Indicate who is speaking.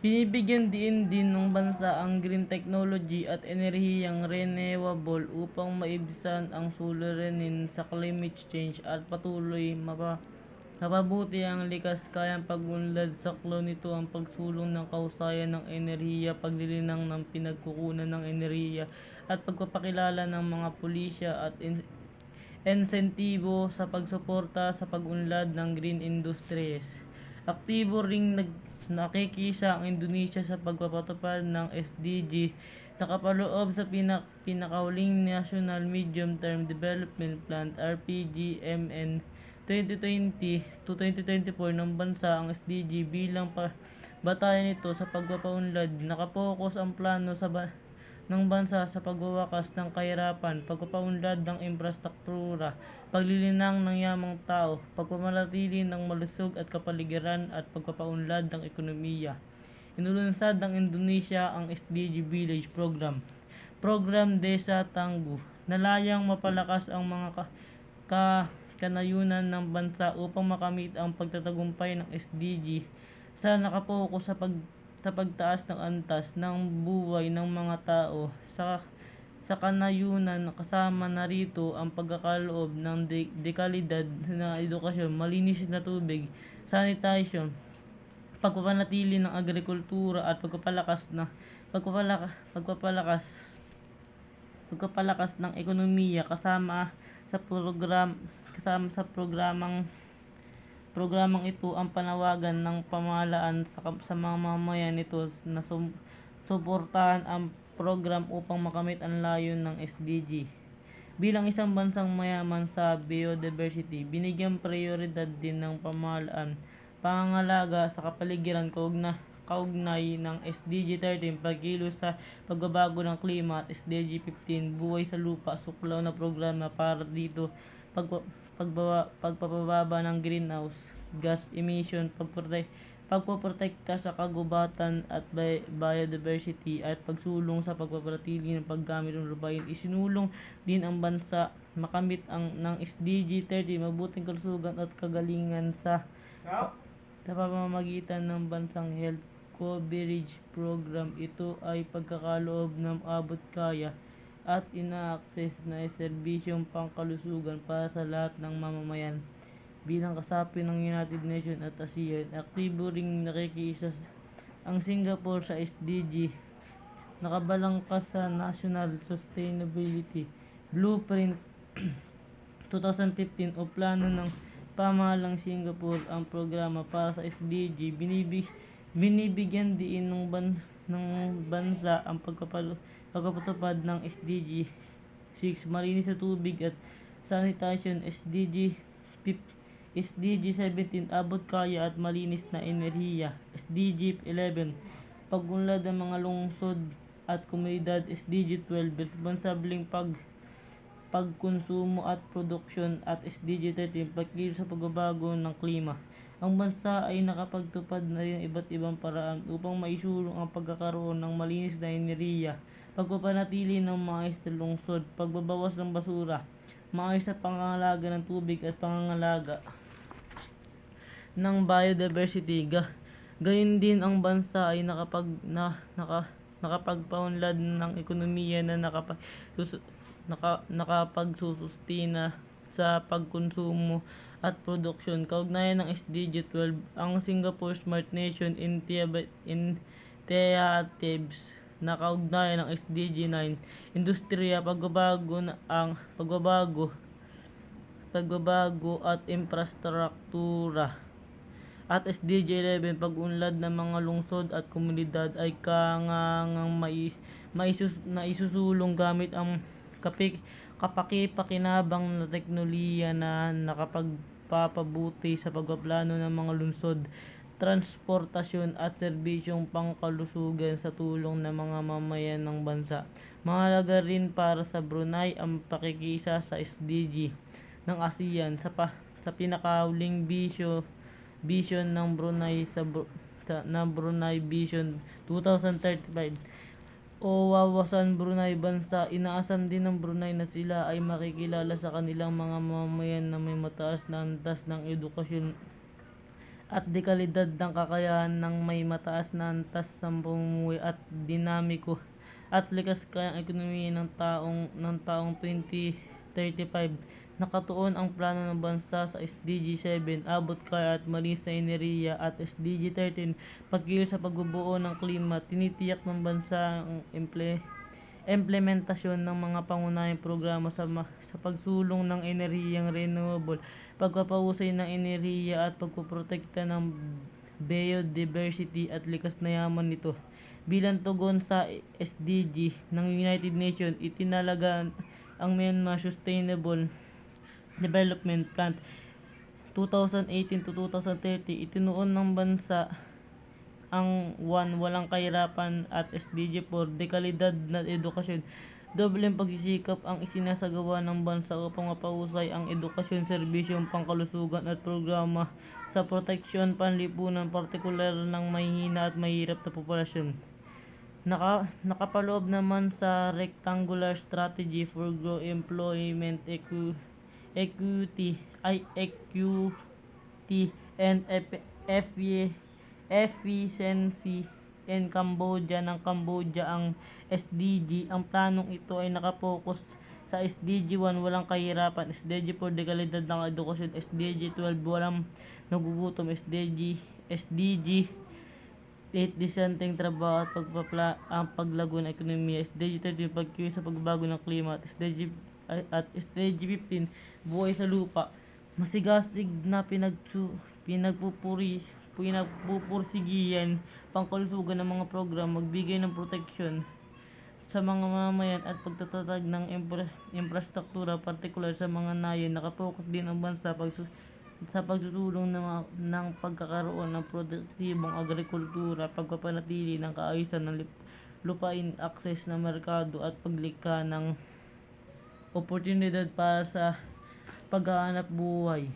Speaker 1: Binibigyan din ng bansa ang green technology at enerhiyang renewable upang maibsan ang suliranin sa climate change at patuloy mapabuti ang likas kayang pag-unlad. Saklaw nito ang pagsulong ng kahusayan ng enerhiya, paglilinang ng pinagkukunan ng enerhiya, at pagpapakilala ng mga pulisya at insentibo sa pagsuporta sa pag-unlad ng green industries. Aktibo ring nakikisa ang Indonesia sa pagpapatupad ng SDG, nakapaloob sa pinakahuling National Medium-Term Development Plan (RPGMN) 2020 to 2024 ng bansa. Ang SDG bilang batayan nito sa pagpapaunlad, nakapokus ang plano ng bansa sa pagwawakas ng kahirapan, pagpapaunlad ng infrastruktura, paglilinang ng yamang tao, pagpapanatili ng malusog at kapaligiran, at pagpapaunlad ng ekonomiya. Inulunsad ng Indonesia ang SDG Village Program Desa Tangguh, na layang mapalakas ang mga kanayunan ng bansa upang makamit ang pagtatagumpay ng SDG sa nakapokus sa pagtaas ng antas ng buhay ng mga tao sa kanayunan. Kasama na rito ang pagkakaloob ng dekalidad na edukasyon, malinis na tubig, sanitation, pagpapanatili ng agrikultura at pagpapalakas ng ekonomiya. Kasama sa programang ito ang panawagan ng pamahalaan sa mga mamamayan nito na suportahan ang program upang makamit ang layunin ng SDG. Bilang isang bansang mayaman sa biodiversity, binigyan prioridad din ng pamahalaan pangangalaga sa kapaligiran kaugnay ng SDG 13, pagkilos sa pagbabago ng klima, at SDG 15, buhay sa lupa, suklaw na programa para dito pagpapababa ng greenhouse gas emission, pagpoprotekta sa kagubatan at biodiversity, at pagsulong sa pagpapanatili ng paggamit ng lupain. Isinulong din ang bansa makamit ng SDG 30 mabuting kalusugan at kagalingan sa pamamagitan ng bansang health coverage program. Ito ay pagkakaloob ng abot-kaya at ina-access na serbisyong pangkalusugan para sa lahat ng mamamayan. Bilang kasapi ng United Nations at ASEAN, aktibo ring nakikiisa ang Singapore sa SDG, nakabalangkas sa National Sustainability Blueprint 2015 o plano ng pamahalang Singapore. Ang programa para sa SDG binibigyan din ng bansa ang pagpapatupad ng SDG 6, malinis na tubig at sanitation, SDG 17, abot kaya at malinis na enerhiya, SDG 11, pag-unlad ng mga lungsod at komunidad, SDG 12, responsableng pagkonsumo at produksyon, at SDG 13, pagkilos sa pagbabago ng klima. Ang bansa ay nakapagtupad na rin iba't ibang paraan upang maisulong ang pagkakaroon ng malinis na enerhiya, pagpapanatili ng maayos na lungsod, pagbabawas ng basura, maayos na pangangalaga ng tubig, at pangangalaga ng biodiversity. Gayon din ang bansa ay nakapagpaunlad ng ekonomiya na nakapagsusustina sa pagkonsumo at produksyon. Kaugnayan ng SDG 12, ang Singapore Smart Nation Initiatives na kaugnayan ng SDG 9, industriya, pagbabago at infrastruktura, at SDG 11, pag-unlad ng mga lungsod at komunidad, ay naisusulong gamit ang kapaki-pakinabang na teknolohiya na nakapagpapabuti sa pagpaplano ng mga lungsod, transportasyon at serbisyong pangkalusugan sa tulong ng mga mamamayan ng bansa. Mahalaga rin para sa Brunei ang pakikiisa sa SDG ng ASEAN sa pinakahuling vision ng Brunei na Brunei Vision 2035 o Wawasan Brunei Bansa. Inaasam din ng Brunei na sila ay makikilala sa kanilang mga mamamayan na may mataas na antas ng edukasyon at dekalidad ng kakayahan ng may mataas na antas ng pamumuhay at dinamiko at likas kayang ekonomiya ng taong 2035. Nakatuon ang plano ng bansa sa SDG 7, abot kaya at malinis na enerhiya, at SDG 13, pagkilos sa pagbubuo ng klima. Tinitiyak ng bansa ang implementasyon ng mga pangunahing programa sa pagsulong ng enerhiyang renewable, pagpapahusay ng enerhiya at pagpoprotekta ng biodiversity at likas na yaman nito. Bilang tugon sa SDG ng United Nations, itinalaga ang Myanmar Sustainable Development Plan 2018 to 2030. Itinuon ng bansa ang 1. Walang kahirapan at SDG 4. Dekalidad na edukasyon. Dobleng pagsisikap ang isinasagawa ng bansa upang mapahusay ang edukasyon, serbisyong pangkalusugan at programa sa proteksyon panlipunan, partikular ng mahihina at mahirap na populasyon. Nakapaloob naman sa Rectangular Strategy for Growth, Employment Equity and Efficiency in Cambodia ng Cambodia ang SDG. Ang planong ito ay nakapokus sa SDG 1, walang kahirapan; SDG 4, dekalidad ng edukasyon; SDG 12, walang nagugutom; SDG 8, disenteng trabaho at ang paglago ng ekonomiya; SDG 13, pagkilos sa pagbabago ng klima; at SDG 15, buhay sa lupa. Masigasig na pinagpupursigihan pangkalusugan ng mga program, magbigay ng proteksyon sa mga mamamayan at pagtatatag ng infrastruktura, partikular sa mga nayon. Nakapokus din ang bansa sa pagsusulong ng pagkakaroon ng produktibong agrikultura, pagpapanatili ng kaayusan ng lupain, akses na merkado at paglikha ng oportunidad para sa paghahanap buhay.